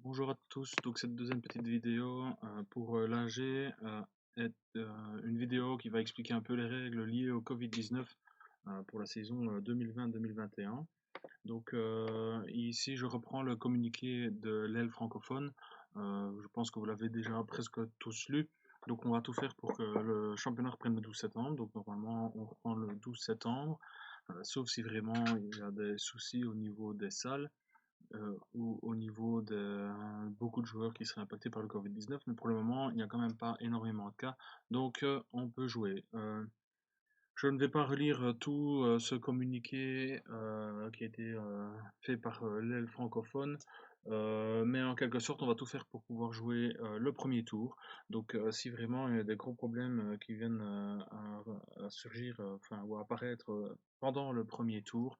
Bonjour à tous, donc cette deuxième petite vidéo pour l'AG est une vidéo qui va expliquer un peu les règles liées au Covid-19 pour la saison 2020-2021. Donc ici je reprends le communiqué de l'aile francophone. Je pense que vous l'avez déjà presque tous lu. Donc on va tout faire pour que le championnat reprenne le 12 septembre. Donc normalement on reprend le 12 septembre, sauf si vraiment il y a des soucis au niveau des salles ou au niveau de beaucoup de joueurs qui seraient impactés par le Covid-19, mais pour le moment, il n'y a quand même pas énormément de cas, donc on peut jouer. Je ne vais pas relire tout ce communiqué qui a été fait par l'aile francophone, mais en quelque sorte, on va tout faire pour pouvoir jouer le premier tour. Donc, si vraiment il y a des gros problèmes qui viennent à surgir, enfin, ou à apparaître pendant le premier tour,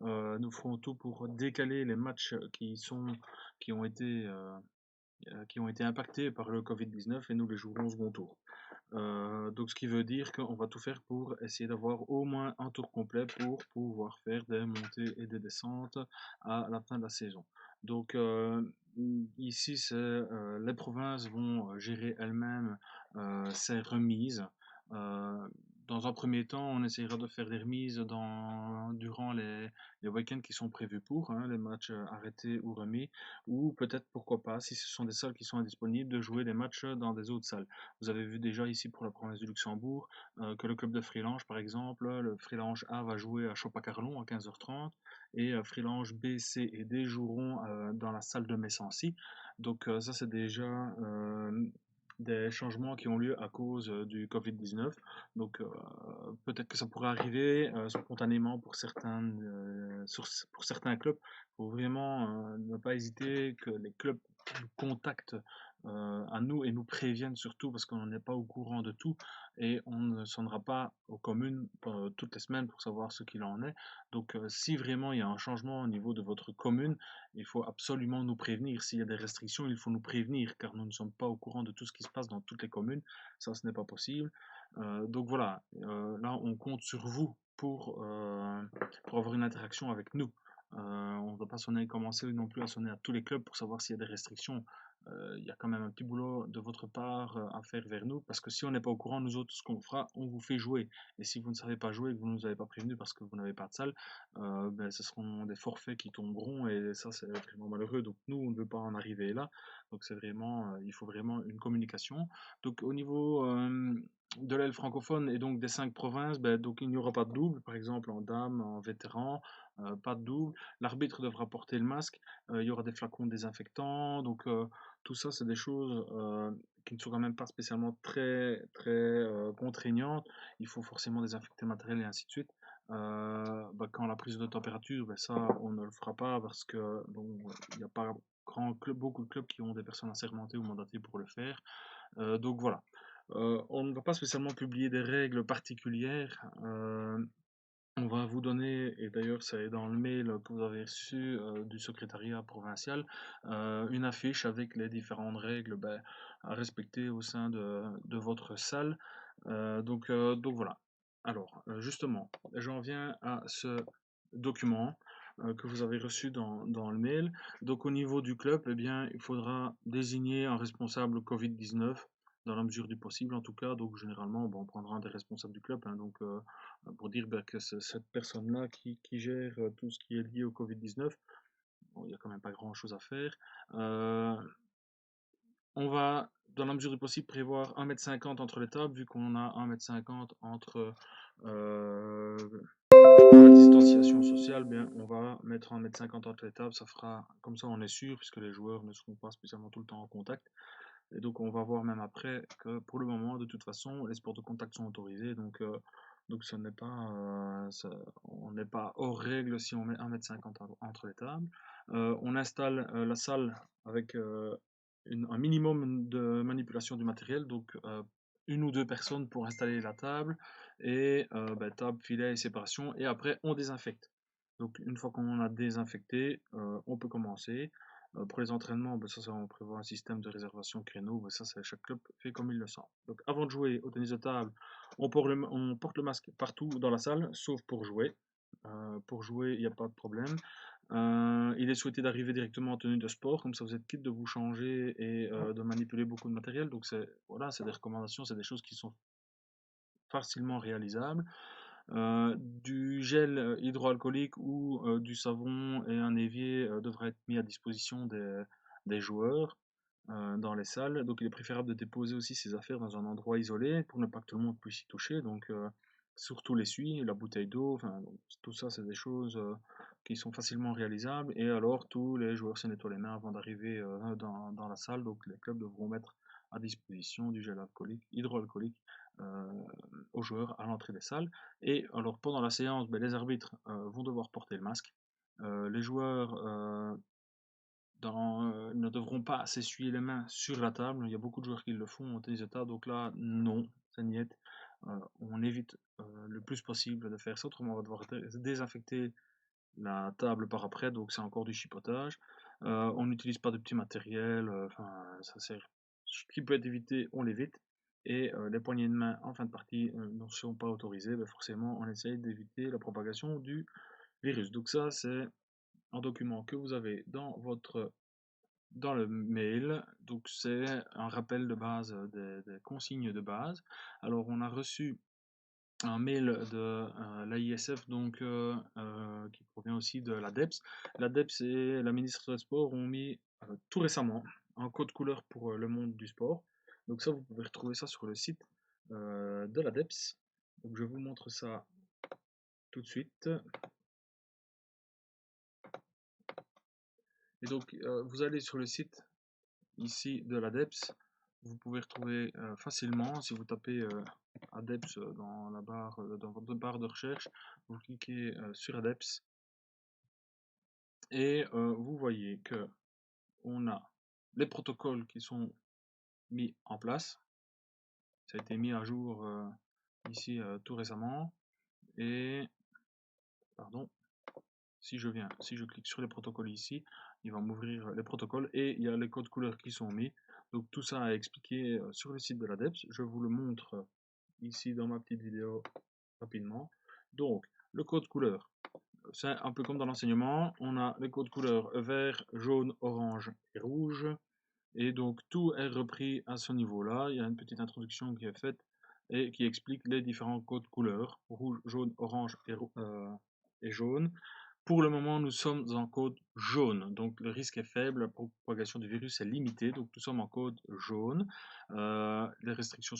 nous ferons tout pour décaler les matchs qui ont été, euh, qui ont été impactés par le Covid-19 et nous les jouerons au second tour. Donc ce qui veut dire qu'on va tout faire pour essayer d'avoir au moins un tour complet pour pouvoir faire des montées et des descentes à la fin de la saison. Donc ici, les provinces vont gérer elles-mêmes ces remises. Euh, dans un premier temps, on essaiera de faire des remises durant les week-ends qui sont prévus pour, hein, les matchs arrêtés ou remis, ou peut-être, pourquoi pas, si ce sont des salles qui sont indisponibles, de jouer des matchs dans des autres salles. Vous avez vu déjà ici pour la province du Luxembourg que le club de Freelange, par exemple, le Freelange A va jouer à Chopacarlon à 15h30 et Freelange B, C et D joueront dans la salle de Messancy. Donc ça, c'est déjà des changements qui ont lieu à cause du Covid-19. Donc peut-être que ça pourrait arriver spontanément pour certains clubs. Il faut vraiment ne pas hésiter que les clubs nous contactent à nous et nous préviennent surtout parce qu'on n'est pas au courant de tout et on ne sonnera pas aux communes toutes les semaines pour savoir ce qu'il en est. Donc si vraiment il y a un changement au niveau de votre commune, il faut absolument nous prévenir. S'il y a des restrictions, il faut nous prévenir car nous ne sommes pas au courant de tout ce qui se passe dans toutes les communes. Ça, ce n'est pas possible. Donc voilà, là on compte sur vous pour avoir une interaction avec nous. On ne va pas commencer non plus à sonner à tous les clubs pour savoir s'il y a des restrictions. Il y a quand même un petit boulot de votre part à faire vers nous, parce que si on n'est pas au courant, nous autres, ce qu'on fera, on vous fait jouer. Et si vous ne savez pas jouer et que vous ne nous avez pas prévenu parce que vous n'avez pas de salle, ben, ce seront des forfaits qui tomberont, et ça, c'est vraiment malheureux. Donc nous, on ne veut pas en arriver là. Donc c'est vraiment, il faut vraiment une communication. Donc au niveau de l'aile francophone et donc des 5 provinces, ben, donc il n'y aura pas de double, par exemple en dames, en vétéran, pas de double. L'arbitre devra porter le masque. Il y aura des flacons désinfectants. Donc tout ça, c'est des choses qui ne sont quand même pas spécialement très contraignantes. Il faut forcément désinfecter le matériel et ainsi de suite. Quand la prise de température, ça, on ne le fera pas parce que bon, il n'y a pas beaucoup de clubs qui ont des personnes assermentées ou mandatées pour le faire. Donc voilà. On ne va pas spécialement publier des règles particulières. On va vous donner, et d'ailleurs c'est dans le mail que vous avez reçu du secrétariat provincial, une affiche avec les différentes règles à respecter au sein de votre salle. Donc voilà. Alors, justement, j'en viens à ce document que vous avez reçu dans le mail. Donc au niveau du club, eh bien, il faudra désigner un responsable Covid-19 dans la mesure du possible en tout cas. Donc généralement, bon, on prendra un des responsables du club, hein, donc pour dire que c'est cette personne-là qui gère tout ce qui est lié au Covid-19. Bon, il n'y a quand même pas grand-chose à faire. Euh, on va, dans la mesure du possible, prévoir 1,50 m entre les tables, vu qu'on a 1,50 m entre euh, la distanciation sociale, bien, on va mettre 1,50 m entre les tables, ça fera, comme ça on est sûr, puisque les joueurs ne seront pas spécialement tout le temps en contact. Et donc on va voir même après que pour le moment, de toute façon, les sports de contact sont autorisés, donc ce n'est pas, on n'est pas hors règle si on met 1,50 m entre les tables. On installe la salle avec un minimum de manipulation du matériel, donc une ou deux personnes pour installer la table, et table, filet et séparation, et après on désinfecte. Donc une fois qu'on a désinfecté, on peut commencer. Pour les entraînements, on prévoit un système de réservation créneau, ça chaque club fait comme il le sent. Donc avant de jouer au tennis de table, on porte le masque partout dans la salle, sauf pour jouer. Pour jouer, il n'y a pas de problème. Il est souhaité d'arriver directement en tenue de sport, comme ça vous êtes quitte de vous changer et de manipuler beaucoup de matériel. Donc c'est voilà, c'est des recommandations, c'est des choses qui sont facilement réalisables. Du gel hydroalcoolique ou du savon et un évier devraient être mis à disposition des joueurs dans les salles. Donc il est préférable de déposer aussi ses affaires dans un endroit isolé pour ne pas que tout le monde puisse y toucher. Donc surtout l'essuie, la bouteille d'eau, enfin, donc, tout ça c'est des choses qui sont facilement réalisables. Et alors tous les joueurs se nettoient les mains avant d'arriver dans la salle. Donc les clubs devront mettre à disposition du gel alcoolique, hydroalcoolique euh, aux joueurs à l'entrée des salles. Et alors pendant la séance, ben, les arbitres vont devoir porter le masque. Les joueurs ne devront pas s'essuyer les mains sur la table. Il y a beaucoup de joueurs qui le font au tennis de table, donc là, non, c'est niet. On évite le plus possible de faire ça, autrement on va devoir désinfecter la table par après, donc c'est encore du chipotage. On n'utilise pas de petits matériels, enfin, ça sert. Ce qui peut être évité, on l'évite. Et les poignées de main en fin de partie ne sont pas autorisées, ben forcément on essaye d'éviter la propagation du virus. Donc ça, c'est un document que vous avez dans le mail. Donc c'est un rappel de base des consignes de base. Alors on a reçu un mail de l'AISF donc qui provient aussi de l'ADEPS. L'ADEPS et la ministre des Sports ont mis tout récemment un code couleur pour le monde du sport. Donc ça, vous pouvez retrouver ça sur le site de l'ADEPS. Donc je vous montre ça tout de suite. Et donc vous allez sur le site ici de l'ADEPS. Vous pouvez retrouver facilement, si vous tapez ADEPS dans votre barre de recherche, vous cliquez sur ADEPS et vous voyez que on a les protocoles qui sont mis en place. Ça a été mis à jour ici tout récemment. Et pardon, si je clique sur les protocoles ici, il va m'ouvrir les protocoles et il y a les codes couleurs qui sont mis. Donc tout ça à expliquer sur le site de l'ADEPS. Je vous le montre ici dans ma petite vidéo rapidement. Donc le code couleur, c'est un peu comme dans l'enseignement. On a les codes couleurs vert, jaune, orange et rouge. Et donc tout est repris à ce niveau-là. Il y a une petite introduction qui est faite et qui explique les différents codes couleurs, rouge, jaune, orange et jaune. Pour le moment, nous sommes en code jaune, donc le risque est faible, la propagation du virus est limitée, donc nous sommes en code jaune. Les restrictions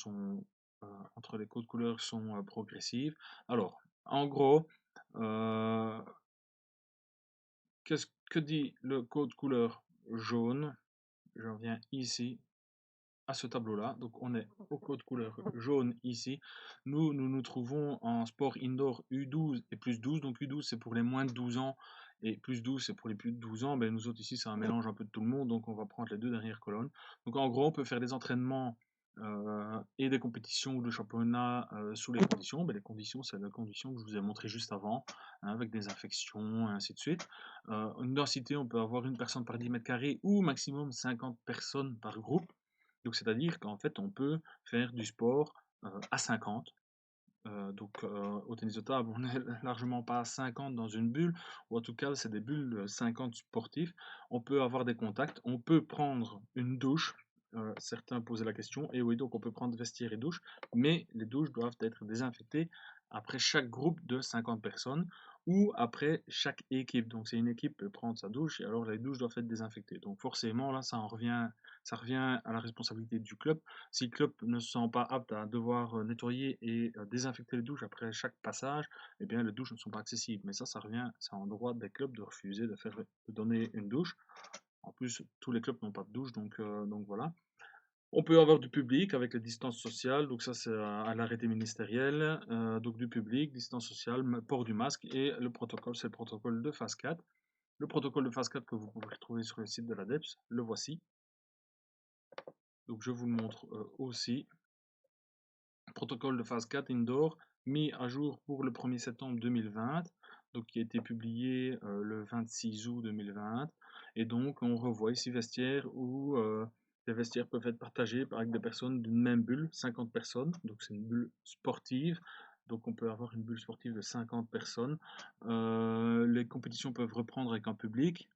entre les codes couleurs sont progressives. Alors, en gros, que dit le code couleur jaune? Je reviens ici à ce tableau-là. Donc on est au code couleur jaune ici. Nous nous trouvons en sport indoor U12 et plus 12. Donc U12 c'est pour les moins de 12 ans et plus 12 c'est pour les plus de 12 ans. Ben, nous autres ici c'est un mélange un peu de tout le monde. Donc on va prendre les deux dernières colonnes. Donc en gros on peut faire des entraînements et des compétitions ou de championnats sous les conditions. Ben, les conditions c'est les conditions que je vous ai montré juste avant, hein, avec des infections et ainsi de suite. Une densité on peut avoir une personne par 10 mètres carrés ou maximum 50 personnes par groupe. Donc c'est-à-dire qu'en fait, on peut faire du sport à 50. Donc au tennis de table, on n'est largement pas à 50 dans une bulle, ou en tout cas, c'est des bulles de 50 sportifs. On peut avoir des contacts, on peut prendre une douche. Certains posaient la question, et oui, donc on peut prendre vestiaire et douche, mais les douches doivent être désinfectées après chaque groupe de 50 personnes ou après chaque équipe. Donc c'est une équipe peut prendre sa douche, et alors les douches doivent être désinfectées. Donc forcément, là, ça revient à la responsabilité du club. Si le club ne se sent pas apte à devoir nettoyer et désinfecter les douches après chaque passage, eh bien les douches ne sont pas accessibles. Mais ça revient, c'est en droit des clubs de refuser de donner une douche. En plus, tous les clubs n'ont pas de douche, donc voilà. On peut avoir du public avec les distances sociales, donc ça c'est à l'arrêté ministériel, donc du public, distance sociale, port du masque, et le protocole, c'est le protocole de phase 4. Le protocole de phase 4 que vous pouvez retrouver sur le site de l'ADEPS, le voici. Donc je vous le montre aussi. Protocole de phase 4 indoor, mis à jour pour le 1er septembre 2020, donc qui a été publié le 26 août 2020. Et donc on revoit ici vestiaires où les vestiaires peuvent être partagés avec des personnes d'une même bulle, 50 personnes, donc c'est une bulle sportive. donc on peut avoir une bulle sportive de 50 personnes. Les compétitions peuvent reprendre avec un public,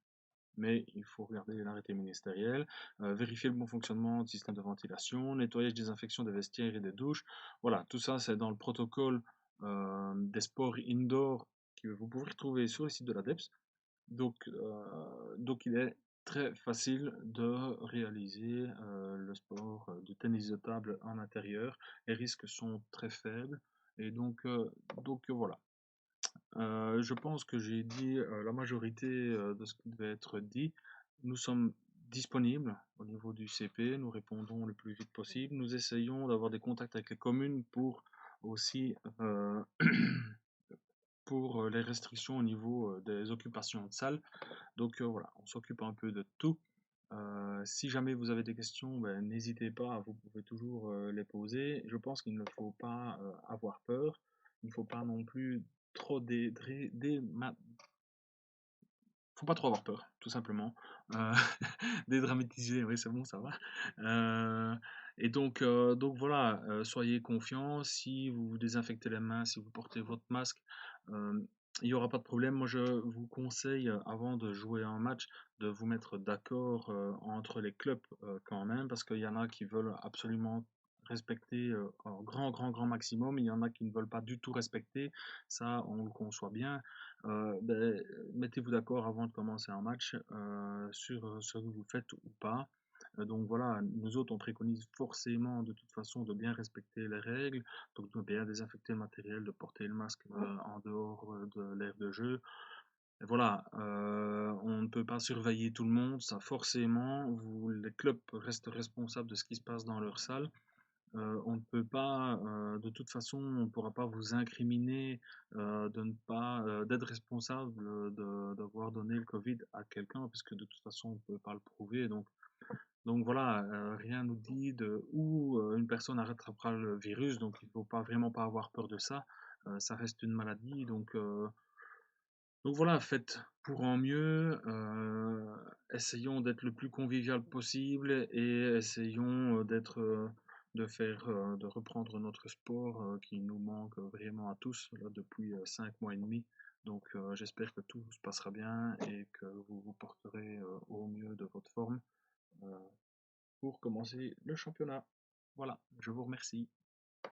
mais il faut regarder l'arrêté ministériel, vérifier le bon fonctionnement du système de ventilation, nettoyage, désinfection des vestiaires et des douches. Voilà, tout ça c'est dans le protocole des sports indoor que vous pouvez retrouver sur le site de l'ADEPS. Donc il est très facile de réaliser le sport de tennis de table en intérieur. Les risques sont très faibles et donc voilà. Je pense que j'ai dit la majorité de ce qui devait être dit. Nous sommes disponibles au niveau du CP, nous répondons le plus vite possible. Nous essayons d'avoir des contacts avec les communes pour aussi pour les restrictions au niveau des occupations de salles. Donc voilà, on s'occupe un peu de tout. Si jamais vous avez des questions, ben, n'hésitez pas, vous pouvez toujours les poser. Je pense qu'il ne faut pas avoir peur. Il ne faut pas non plus trop faut pas trop avoir peur, tout simplement. Euh, Dédramatiser, oui, c'est bon, ça va. Donc voilà, soyez confiants. Si vous vous désinfectez les mains, si vous portez votre masque, euh, il n'y aura pas de problème. Moi, je vous conseille, avant de jouer un match, de vous mettre d'accord entre les clubs quand même, parce qu'il y en a qui veulent absolument respecter un grand maximum. Il y en a qui ne veulent pas du tout respecter. Ça, on le conçoit bien. Ben, mettez-vous d'accord avant de commencer un match sur ce que vous faites ou pas. Donc voilà, nous autres, on préconise forcément de toute façon de bien respecter les règles, donc de bien désinfecter le matériel, de porter le masque en dehors de l'aire de jeu. Et voilà, on ne peut pas surveiller tout le monde, ça forcément, les clubs restent responsables de ce qui se passe dans leur salle. On ne peut pas, de toute façon, on ne pourra pas vous incriminer de ne pas d'être responsable d'avoir donné le Covid à quelqu'un, puisque de toute façon, on ne peut pas le prouver. Donc voilà, rien nous dit de où une personne attrapera le virus, donc il ne faut pas vraiment pas avoir peur de ça. Ça reste une maladie, donc voilà, faites pour en mieux, essayons d'être le plus convivial possible et essayons de reprendre notre sport qui nous manque vraiment à tous là, depuis 5 mois et demi. Donc j'espère que tout se passera bien et que vous vous porterez au mieux de votre forme euh, pour commencer le championnat. Voilà, je vous remercie.